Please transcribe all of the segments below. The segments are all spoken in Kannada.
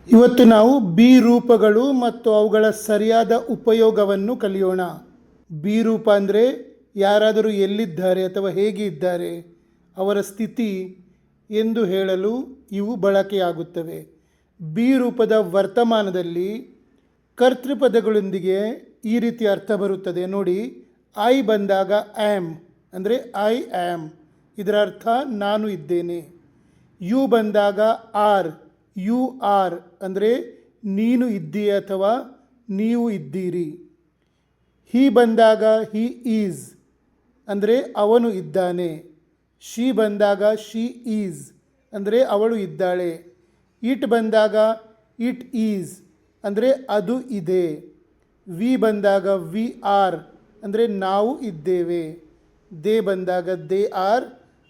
ಇವತ್ತು ನಾವು ಬಿ ರೂಪಗಳು ಮತ್ತು ಅವುಗಳ ಸರಿಯಾದ ಉಪಯೋಗವನ್ನು ಕಲಿಯೋಣ. ಬಿ ರೂಪ ಅಂದರೆ ಯಾರಾದರೂ ಎಲ್ಲಿದ್ದಾರೆ ಅಥವಾ ಹೇಗೆ ಇದ್ದಾರೆ, ಅವರ ಸ್ಥಿತಿ ಎಂದು ಹೇಳಲು ಇವು ಬಳಕೆಯಾಗುತ್ತವೆ. ಬಿ ರೂಪದ ವರ್ತಮಾನದಲ್ಲಿ ಕರ್ತೃಪದಗಳೊಂದಿಗೆ ಈ ರೀತಿ ಅರ್ಥ ಬರುತ್ತದೆ ನೋಡಿ. ಐ ಬಂದಾಗ ಆ್ಯಮ್ ಅಂದರೆ ಐ ಆ್ಯಮ್, ಇದರ ಅರ್ಥ ನಾನು ಇದ್ದೇನೆ. ಯು ಬಂದಾಗ ಆರ್, ಯು ಆರ್ ಅಂದರೆ ನೀನು ಇದ್ದೀಯ ಅಥವಾ ನೀವು ಇದ್ದೀರಿ. ಹಿ ಬಂದಾಗ ಹಿ ಈಸ್ ಅಂದರೆ ಅವನು ಇದ್ದಾನೆ. ಶಿ ಬಂದಾಗ ಶಿ ಈಸ್ ಅಂದರೆ ಅವಳು ಇದ್ದಾಳೆ. ಇಟ್ ಬಂದಾಗ ಇಟ್ ಈಸ್ ಅಂದರೆ ಅದು ಇದೆ. ವಿ ಬಂದಾಗ ವಿ ಆರ್ ಅಂದರೆ ನಾವು ಇದ್ದೇವೆ. ದೇ ಬಂದಾಗ ದೇ ಆರ್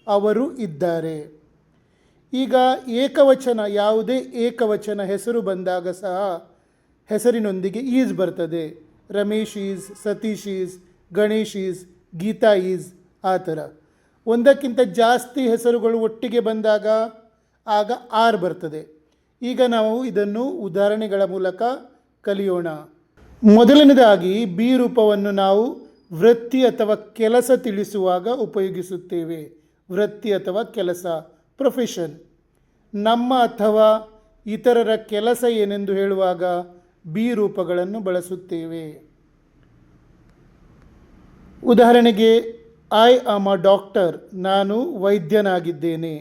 ಅವರು ಇದ್ದಾರೆ. ಈಗ ಏಕವಚನ, ಯಾವುದೇ ಏಕವಚನ ಹೆಸರು ಬಂದಾಗ ಸಹ ಹೆಸರಿನೊಂದಿಗೆ ಈಸ್ ಬರ್ತದೆ. Ramesh is, Satish is, Ganesh is, Geeta is, ಆ ಥರ. ಒಂದಕ್ಕಿಂತ ಜಾಸ್ತಿ ಹೆಸರುಗಳು ಒಟ್ಟಿಗೆ ಬಂದಾಗ ಆಗ ಆರ್ ಬರ್ತದೆ. ಈಗ ನಾವು ಇದನ್ನು ಉದಾಹರಣೆಗಳ ಮೂಲಕ ಕಲಿಯೋಣ. ಮೊದಲನೇದಾಗಿ ಬಿ ರೂಪವನ್ನು ನಾವು ವೃತ್ತಿ ಅಥವಾ ಕೆಲಸ ತಿಳಿಸುವಾಗ ಉಪಯೋಗಿಸುತ್ತೇವೆ. ವೃತ್ತಿ ಅಥವಾ ಕೆಲಸ, ಪ್ರೊಫೆಷನ್. ನಮ್ಮ ಅಥವಾ ಇತರರ ಕೆಲಸ ಏನೆಂದು ಹೇಳುವಾಗ ಬಿ ರೂಪಗಳನ್ನು ಬಳಸುತ್ತೇವೆ. ಉದಾಹರಣೆಗೆ, ಐ ಆಮ್ ಅ ಡಾಕ್ಟರ್, ನಾನು ವೈದ್ಯನಾಗಿದ್ದೇನೆ.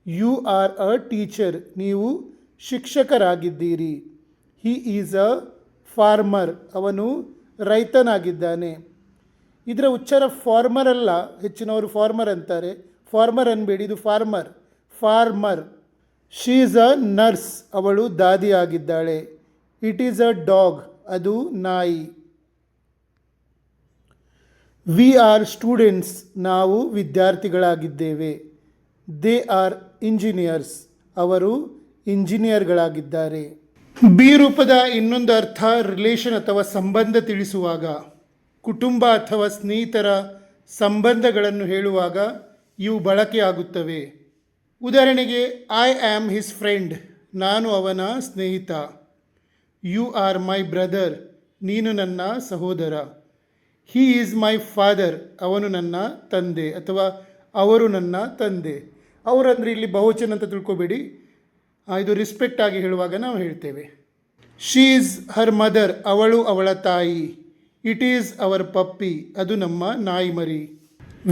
ಯು ಆರ್ ಅ ಟೀಚರ್, ನೀವು ಶಿಕ್ಷಕರಾಗಿದ್ದೀರಿ. ಹಿ ಈಸ್ ಅ ಫಾರ್ಮರ್, ಅವನು ರೈತನಾಗಿದ್ದಾನೆ. ಇದರ ಉಚ್ಚಾರ ಫಾರ್ಮರ್ ಅಲ್ಲ, ಹೆಚ್ಚಿನವರು ಫಾರ್ಮರ್ ಅಂತಾರೆ. ಫಾರ್ಮರ್ ಅನ್ಬೇಡಿ, ಇದು farmer, farmer. She is a nurse, ಅವಳು ದಾದಿಯಾಗಿದ್ದಾಳೆ. ಇಟ್ ಈಸ್ ಅ ಡಾಗ್, ಅದು ನಾಯಿ. ವಿ ಆರ್ ಸ್ಟೂಡೆಂಟ್ಸ್, ನಾವು ವಿದ್ಯಾರ್ಥಿಗಳಾಗಿದ್ದೇವೆ. ದೇ ಆರ್ ಇಂಜಿನಿಯರ್ಸ್, ಅವರು ಇಂಜಿನಿಯರ್ಗಳಾಗಿದ್ದಾರೆ. ಬಿ ರೂಪದ ಇನ್ನೊಂದು ಅರ್ಥ ರಿಲೇಷನ್ ಅಥವಾ ಸಂಬಂಧ ತಿಳಿಸುವಾಗ, ಕುಟುಂಬ ಅಥವಾ ಸ್ನೇಹಿತರ ಸಂಬಂಧಗಳನ್ನು ಹೇಳುವಾಗ ಇವು ಬಳಕೆಯಾಗುತ್ತವೆ. ಉದಾಹರಣೆಗೆ, ಐ ಆಮ್ ಹಿಸ್ ಫ್ರೆಂಡ್, ನಾನು ಅವನ ಸ್ನೇಹಿತ. ಯು ಆರ್ ಮೈ ಬ್ರದರ್, ನೀನು ನನ್ನ ಸಹೋದರ. ಹಿ ಈಸ್ ಮೈ ಫಾದರ್, ಅವನು ನನ್ನ ತಂದೆ ಅಥವಾ ಅವರು ನನ್ನ ತಂದೆ. ಅವರಂದರೆ ಇಲ್ಲಿ ಬಹುವಚನ ಅಂತ ತಿಳ್ಕೊಬೇಡಿ, ಇದು ರಿಸ್ಪೆಕ್ಟ್ ಆಗಿ ಹೇಳುವಾಗ ನಾವು ಹೇಳ್ತೇವೆ. ಶಿ ಈಸ್ ಹರ್ ಮದರ್, ಅವಳು ಅವಳ ತಾಯಿ. ಇಟ್ ಈಸ್ ಅವರ್ ಪಪ್ಪಿ, ಅದು ನಮ್ಮ ನಾಯಿ ಮರಿ.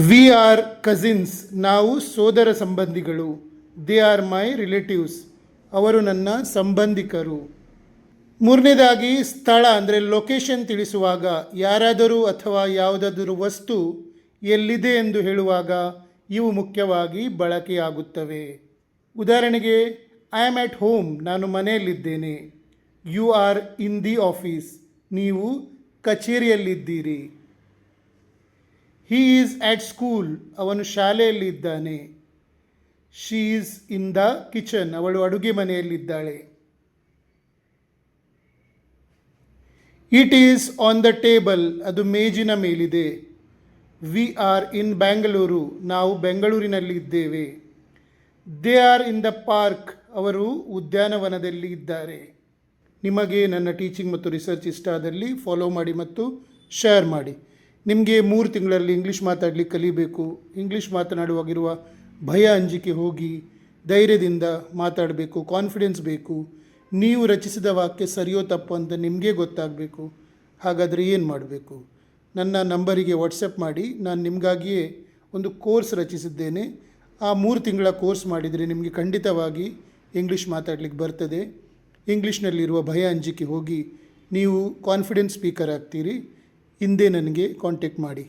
ವಿ ಆರ್ ಕಸಿನ್ಸ್, ನಾವು ಸೋದರ ಸಂಬಂಧಿಗಳು. ದೇ ಆರ್ ಮೈ ರಿಲೇಟಿವ್ಸ್, ಅವರು ನನ್ನ ಸಂಬಂಧಿಕರು. ಮೂರನೇದಾಗಿ ಸ್ಥಳ ಅಂದರೆ ಲೊಕೇಶನ್ ತಿಳಿಸುವಾಗ, ಯಾರಾದರೂ ಅಥವಾ ಯಾವುದಾದರೂ ವಸ್ತು ಎಲ್ಲಿದೆ ಎಂದು ಹೇಳುವಾಗ ಇವು ಮುಖ್ಯವಾಗಿ ಬಳಕೆಯಾಗುತ್ತವೆ. ಉದಾಹರಣೆಗೆ, ಐ ಆಮ್ ಎಟ್ ಹೋಮ್, ನಾನು ಮನೆಯಲ್ಲಿದ್ದೇನೆ. You are in the office, ನೀವು ಕಚೇರಿಯಲ್ಲಿದ್ದೀರಿ. ಹಿ ಈಸ್ ಆಟ್ ಸ್ಕೂಲ್, ಅವನು ಶಾಲೆಯಲ್ಲಿದ್ದಾನೆ. She is in the kitchen, ಅವಳು ಅಡುಗೆ ಮನೆಯಲ್ಲಿದ್ದಾಳೆ. It is on the table, ಅದು ಮೇಜಿನ ಮೇಲಿದೆ. ವಿ ಆರ್ ಇನ್ ಬ್ಯಾಂಗಳೂರು, ನಾವು ಬೆಂಗಳೂರಿನಲ್ಲಿ ಇದ್ದೇವೆ. They are in the park, ಅವರು ಉದ್ಯಾನವನದಲ್ಲಿ ಇದ್ದಾರೆ. ನಿಮಗೆ ನನ್ನ ಟೀಚಿಂಗ್ ಮತ್ತು ರಿಸರ್ಚ್ ಇಷ್ಟ ಆದಲ್ಲಿ ಫಾಲೋ ಮಾಡಿ ಮತ್ತು ಶೇರ್ ಮಾಡಿ. ನಿಮಗೆ 3 ತಿಂಗಳಲ್ಲಿ ಇಂಗ್ಲೀಷ್ ಮಾತಾಡಲಿಕ್ಕೆ ಕಲಿಬೇಕು. ಇಂಗ್ಲೀಷ್ ಮಾತನಾಡುವಾಗಿರುವ ಭಯ ಅಂಜಿಕೆ ಹೋಗಿ ಧೈರ್ಯದಿಂದ ಮಾತಾಡಬೇಕು, ಕಾನ್ಫಿಡೆನ್ಸ್ ಬೇಕು. ನೀವು ರಚಿಸಿದ ವಾಕ್ಯ ಸರಿಯೋ ತಪ್ಪು ಅಂತ ನಿಮಗೆ ಗೊತ್ತಾಗಬೇಕು. ಹಾಗಾದರೆ ಏನು ಮಾಡಬೇಕು? ನನ್ನ ನಂಬರಿಗೆ ವಾಟ್ಸಪ್ ಮಾಡಿ. ನಾನು ನಿಮಗಾಗಿಯೇ ಒಂದು ಕೋರ್ಸ್ ರಚಿಸಿದ್ದೇನೆ. ಆ 3 ತಿಂಗಳ ಕೋರ್ಸ್ ಮಾಡಿದರೆ ನಿಮಗೆ ಖಂಡಿತವಾಗಿ ಇಂಗ್ಲೀಷ್ ಮಾತಾಡಲಿಕ್ಕೆ ಬರ್ತದೆ. ಇಂಗ್ಲೀಷ್ನಲ್ಲಿರುವ ಭಯ ಅಂಜಿಕೆ ಹೋಗಿ ನೀವು ಕಾನ್ಫಿಡೆನ್ಸ್ ಸ್ಪೀಕರ್ ಆಗ್ತೀರಿ. ಹಿಂದೆ ನನಗೆ ಕಾಂಟ್ಯಾಕ್ಟ್ ಮಾಡಿ.